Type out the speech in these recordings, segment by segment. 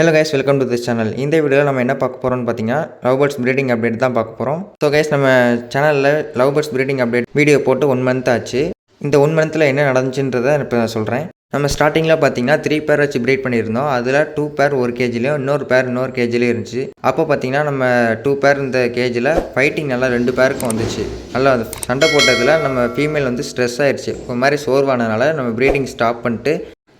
Hello guys, welcome to this channel. இந்த வீடியோவில் நம்ம என்ன பார்க்க போகிறோம்னு பார்த்தீங்கன்னா லவ் பேர்ட்ஸ் ப்ரீடிங் அப்டேட் தான் பார்க்க போகிறோம். ஸோ கைஸ், நம்ம சேனலில் love birds breeding update video போட்டு 1 மந்த் ஆச்சு. இந்த 1 மந்தில் என்ன நடந்துச்சுன்றதை இப்போ நான் சொல்கிறேன். நம்ம ஸ்டார்டிங்கில் பார்த்தீங்கன்னா 3 பேர் வச்சு ப்ரீட் பண்ணியிருந்தோம். அதில் 2 பேர் ஒரு கேஜிலையும் இன்னொரு கேஜிலையும் இருந்துச்சு. அப்போ பார்த்தீங்கன்னா நம்ம 2 பேர் இந்த கேஜில் ஃபைட்டிங் நல்லா 2 பேருக்கும் வந்துச்சு. நல்லா சண்டை போட்டதில் நம்ம ஃபீமேல் வந்து ஸ்ட்ரெஸ் ஆகிடுச்சு. ஒரு மாதிரி சோர்வானதுனால நம்ம ப்ரீடிங் ஸ்டாப் பண்ணிட்டு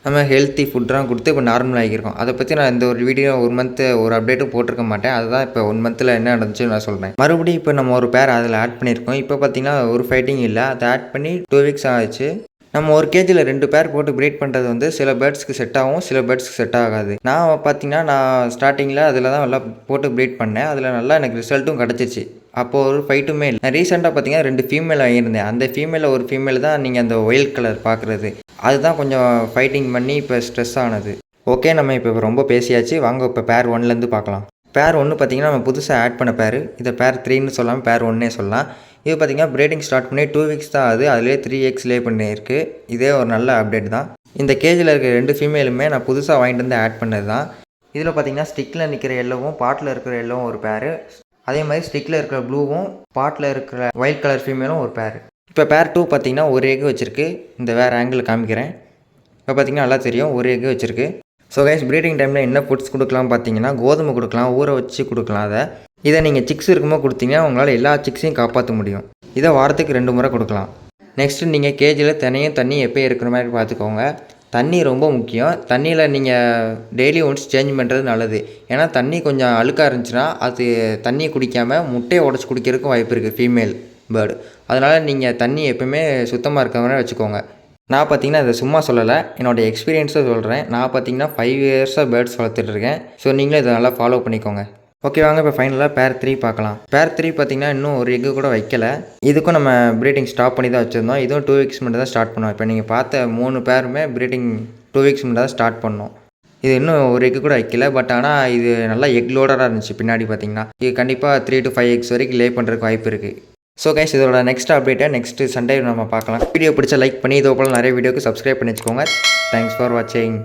நம்ம ஹெல்த்தி ஃபுட்லாம் கொடுத்து இப்போ நார்மல் ஆகியிருக்கோம். அதை பற்றி நான் இந்த ஒரு வீடியோ 1 மந்த்து ஒரு அப்டேட்டும் போட்டிருக்க மாட்டேன். அதுதான் இப்போ 1 மந்தில் என்ன நடந்துச்சுன்னு நான் சொல்கிறேன். மறுபடியும் இப்போ நம்ம ஒரு பேர் அதில் ஆட் பண்ணியிருக்கோம். இப்போ பார்த்தீங்கன்னா ஒரு ஃபைட்டிங் இல்லை, அதை ஆட் பண்ணி 2 வீக்ஸ் ஆச்சு. நம்ம ஒரு கேஜியில் 2 பேர் போட்டு ப்ரீட் பண்ணுறது வந்து சில பேர்ட்ஸ்க்கு செட் ஆகும், சில பேர்ட்ஸ்க்கு செட் ஆகாது. நான் பார்த்தீங்கன்னா நான் ஸ்டார்டிங்கில் அதில் தான் நல்லா போட்டு ப்ரீட் பண்ணேன். அதில் நல்லா எனக்கு ரிசல்ட்டும் கிடச்சிச்சு. அப்போது ஒரு ஃபைட்டுமே இல்லை. நான் ரீசெண்டாக பார்த்தீங்கன்னா 2 ஃபீமேல் வாங்கியிருந்தேன். அந்த ஃபீமேலில் ஒரு ஃபீமேல் தான் நீங்கள் அந்த ஒயிட் கலர் பார்க்குறது. அதுதான் கொஞ்சம் ஃபைட்டிங் பண்ணி இப்போ ஸ்ட்ரெஸ் ஆனது. ஓகே, நம்ம இப்போ ரொம்ப பேசியாச்சு. வாங்க இப்போ பேர் 1லேருந்து பார்க்கலாம். பேர் 1 பார்த்தீங்கன்னா நம்ம புதுசாக ஆட் பண்ண பேர். இதை பேர் 3ன்னு சொல்லாமல் பேர் 1னே சொல்லலாம். இது பார்த்தீங்கன்னா ப்ரீடிங் ஸ்டார்ட் பண்ணி 2 வீக்ஸ் தான் ஆகுது. அதிலே 3 eggs லே பண்ணியிருக்கு. இதே ஒரு நல்ல அப்டேட் தான். இந்த கேஜில் இருக்கிற 2 ஃபீமேலுமே நான் புதுசாக வாங்கிட்டு வந்து ஆட் பண்ணது தான். இதில் பார்த்தீங்கன்னா ஸ்டிக்கில் நிற்கிற எல்லோவும் பாட்டில் இருக்கிற எல்லோவும் ஒரு பேர். அதே மாதிரி ஸ்டிக்கில் இருக்கிற ப்ளூவும் பாட்டில் இருக்கிற ஒயிட் கலர் ஃபீமேலும் ஒரு பேர். இப்போ பேர் 2 பார்த்தீங்கன்னா ஒரு எக் வச்சுருக்கு. இந்த வேறு ஆங்கிள் காமிக்கிறேன். இப்போ பார்த்தீங்கன்னா நல்லா தெரியும், ஒரு எக் வச்சுருக்கு. ஸோ கைஸ், ப்ரீடிங் டைமில் என்ன ஃபுட்ஸ் கொடுக்கலாம் பார்த்தீங்கன்னா கோதுமை கொடுக்கலாம், ஊற வச்சு கொடுக்கலாம். இதை நீங்கள் சிக்ஸ் இருக்கும்போது கொடுத்தீங்கன்னா உங்களால் எல்லா சிக்ஸையும் காப்பாற்ற முடியும். இதை வாரத்துக்கு 2 முறை கொடுக்கலாம். நெக்ஸ்ட்டு நீங்கள் கேஜில் தண்ணி எப்போ இருக்கிற மாதிரி பார்த்துக்கோங்க. தண்ணி ரொம்ப முக்கியம். தண்ணியில் நீங்கள் டெய்லி ஒன்ஸ் சேஞ்ச் பண்ணுறது நல்லது. ஏன்னா தண்ணி கொஞ்சம் அழுக்காக இருந்துச்சுன்னா அது தண்ணியை குடிக்காமல் முட்டையை உடச்சி குடிக்கிறதுக்கும் வாய்ப்பு இருக்குது ஃபீமேல் பேர்டு. அதனால் நீங்கள் தண்ணி எப்போவுமே சுத்தமாக இருக்கிற மாதிரி வச்சுக்கோங்க. நான் பார்த்தீங்கன்னா இதை சும்மா சொல்லலை, என்னோடய எக்ஸ்பீரியன்ஸை சொல்கிறேன். நான் பார்த்தீங்கன்னா 5 இயர்ஸாக பேர்ட்ஸ் வளர்த்துட்ருக்கேன். ஸோ நீங்களும் இதை நல்லா ஃபாலோ பண்ணிக்கோங்க. ஓகே, வாங்க இப்போ ஃபைனலாக பேர் 3 பார்க்கலாம். பேர் 3 பார்த்தீங்கன்னா இன்னும் ஒரு எக்கு கூட வைக்கல. இதுக்கும் நம்ம ப்ரீடிங் ஸ்டாப் பண்ணி தான் வச்சுருந்தோம். இதுவும் 2 வீக்ஸ் மட்டும் தான் ஸ்டார்ட் பண்ணோம். இப்போ நீங்கள் பார்த்த 3 பேருமே ப்ரீடிங் 2 வீக்ஸ் மட்டும் தான் ஸ்டார்ட் பண்ணோம். இது இன்னும் ஒரு எக்கு கூட வைக்கல. பட் ஆனால் இது நல்லா எக் லோடராக இருந்துச்சு. பின்னாடி பார்த்தீங்கன்னா இது கண்டிப்பாக 3 to 5 eggs வரைக்கும் லே பண்ணுறதுக்கு வாய்ப்பு இருக்குது. ஸோ கைஸ், இதோட நெக்ஸ்ட் அப்டேட்டை நெக்ஸ்ட்டு சண்டே நம்ம பார்க்கலாம். வீடியோ பிடிச்சா லைக் பண்ணி இதோ போல் நிறைய வீடியோக்கு சப்ஸ்கிரைப் பண்ணி வச்சுக்கோங்க. தேங்க்ஸ் ஃபார் வாட்சிங்.